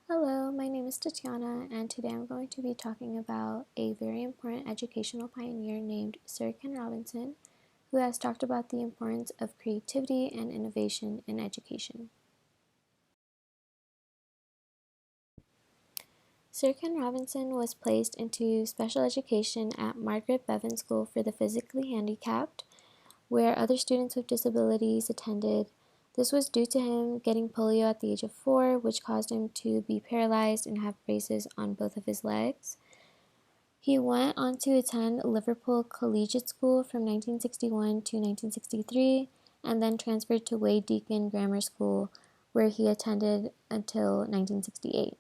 Hello, my name is Tatiana, and today I'm going to be talking about a very important educational pioneer named Sir Ken Robinson, who has talked about the importance of creativity and innovation in education. Sir Ken Robinson was placed into special education at Margaret Bevan School for the Physically Handicapped, where other students with disabilities attended. This was due to him getting polio at the age of 4, which caused him to be paralyzed and have braces on both of his legs. He went on to attend Liverpool Collegiate School from 1961 to 1963 and then transferred to Wade Deacon Grammar School, where he attended until 1968.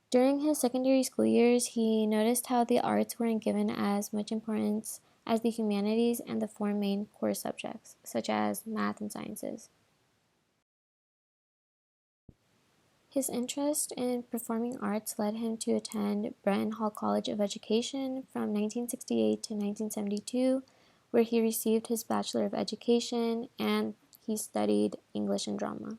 During his secondary school years, he noticed how the arts weren't given as much importance as the humanities and the four main core subjects, such as math and sciences. His interest in performing arts led him to attend Bretton Hall College of Education from 1968 to 1972, where he received his Bachelor of Education and he studied English and drama.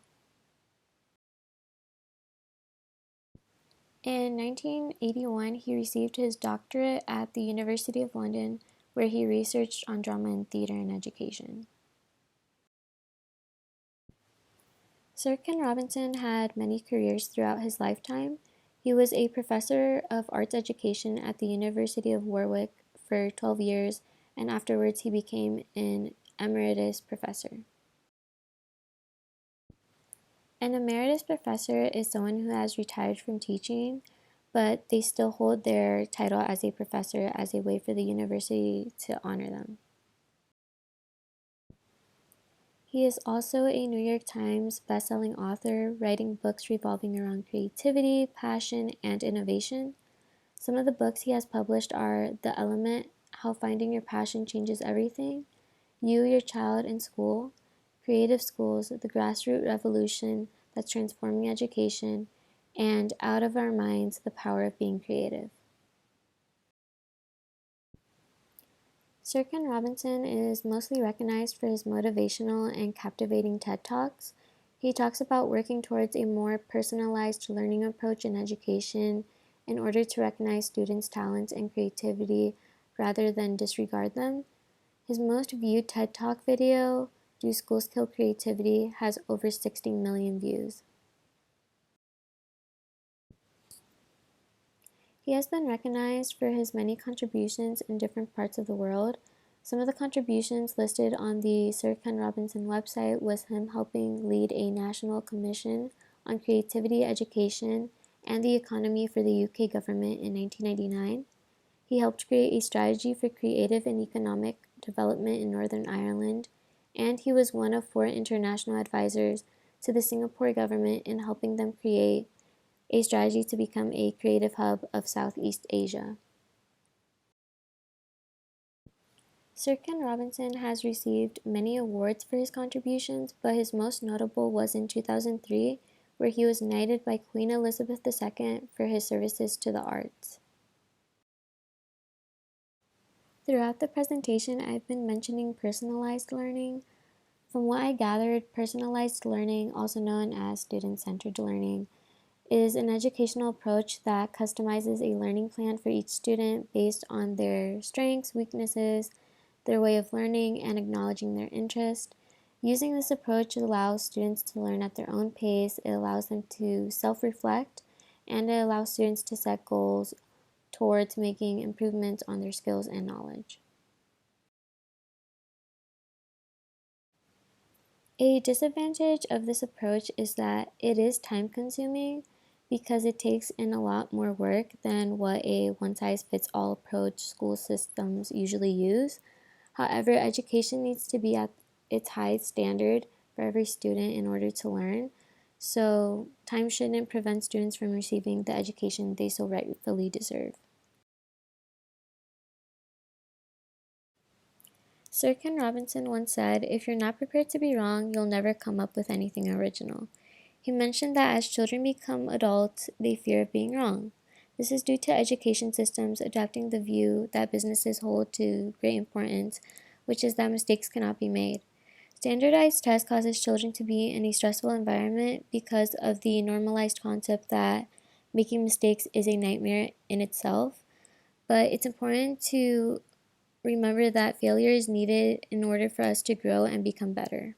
In 1981, he received his doctorate at the University of London, where he researched on drama and theater in education. Sir Ken Robinson had many careers throughout his lifetime. He was a professor of arts education at the University of Warwick for 12 years, and afterwards he became an emeritus professor. An emeritus professor is someone who has retired from teaching, but they still hold their title as a professor as a way for the university to honor them. He is also a New York Times bestselling author, writing books revolving around creativity, passion, and innovation. Some of the books he has published are The Element, How Finding Your Passion Changes Everything, You, Your Child, in School, Creative Schools, The Grassroots Revolution That's Transforming Education, and Out of Our Minds, The Power of Being Creative. Sir Ken Robinson is mostly recognized for his motivational and captivating TED Talks. He talks about working towards a more personalized learning approach in education in order to recognize students' talents and creativity rather than disregard them. His most viewed TED Talk video, Do Schools Kill Creativity?, has over 60 million views. He has been recognized for his many contributions in different parts of the world. Some of the contributions listed on the Sir Ken Robinson website was him helping lead a national commission on creativity, education, and the economy for the UK government in 1999. He helped create a strategy for creative and economic development in Northern Ireland, and he was one of 4 international advisors to the Singapore government in helping them create a strategy to become a creative hub of Southeast Asia. Sir Ken Robinson has received many awards for his contributions, but his most notable was in 2003, where he was knighted by Queen Elizabeth II for his services to the arts. Throughout the presentation, I've been mentioning personalized learning. From what I gathered, personalized learning, also known as student-centered learning, is an educational approach that customizes a learning plan for each student based on their strengths, weaknesses, their way of learning, and acknowledging their interest. Using this approach allows students to learn at their own pace, it allows them to self-reflect, and it allows students to set goals towards making improvements on their skills and knowledge. A disadvantage of this approach is that it is time-consuming because it takes in a lot more work than what a one-size-fits-all approach school systems usually use. However, education needs to be at its highest standard for every student in order to learn, so time shouldn't prevent students from receiving the education they so rightfully deserve. Sir Ken Robinson once said, "If you're not prepared to be wrong, you'll never come up with anything original." He mentioned that as children become adults, they fear of being wrong. This is due to education systems adopting the view that businesses hold to great importance, which is that mistakes cannot be made. Standardized tests causes children to be in a stressful environment because of the normalized concept that Making mistakes is a nightmare in itself, but it's important to remember that failure is needed in order for us to grow and become better.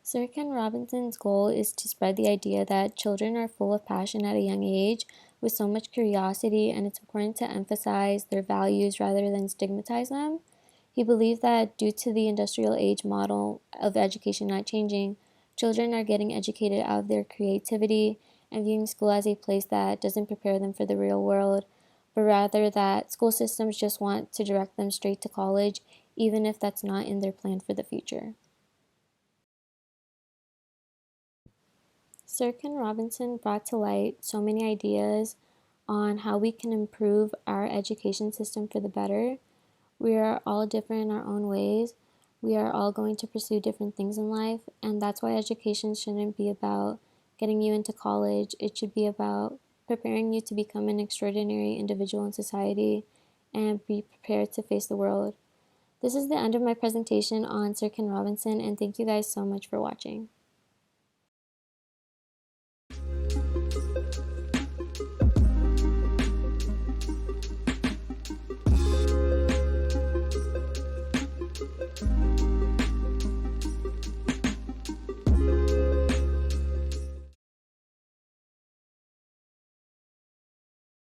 Sir Ken Robinson's goal is to spread the idea that children are full of passion at a young age with so much curiosity, and it's important to emphasize their values rather than stigmatize them. He believed that due to the industrial age model of education not changing, children are getting educated out of their creativity and viewing school as a place that doesn't prepare them for the real world, but rather that school systems just want to direct them straight to college, even if that's not in their plan for the future. Sir Ken Robinson brought to light so many ideas on how we can improve our education system for the better. We are all different in our own ways. We are all going to pursue different things in life, and that's why education shouldn't be about getting you into college. It should be about preparing you to become an extraordinary individual in society and be prepared to face the world. This is the end of my presentation on Sir Ken Robinson, and thank you guys so much for watching.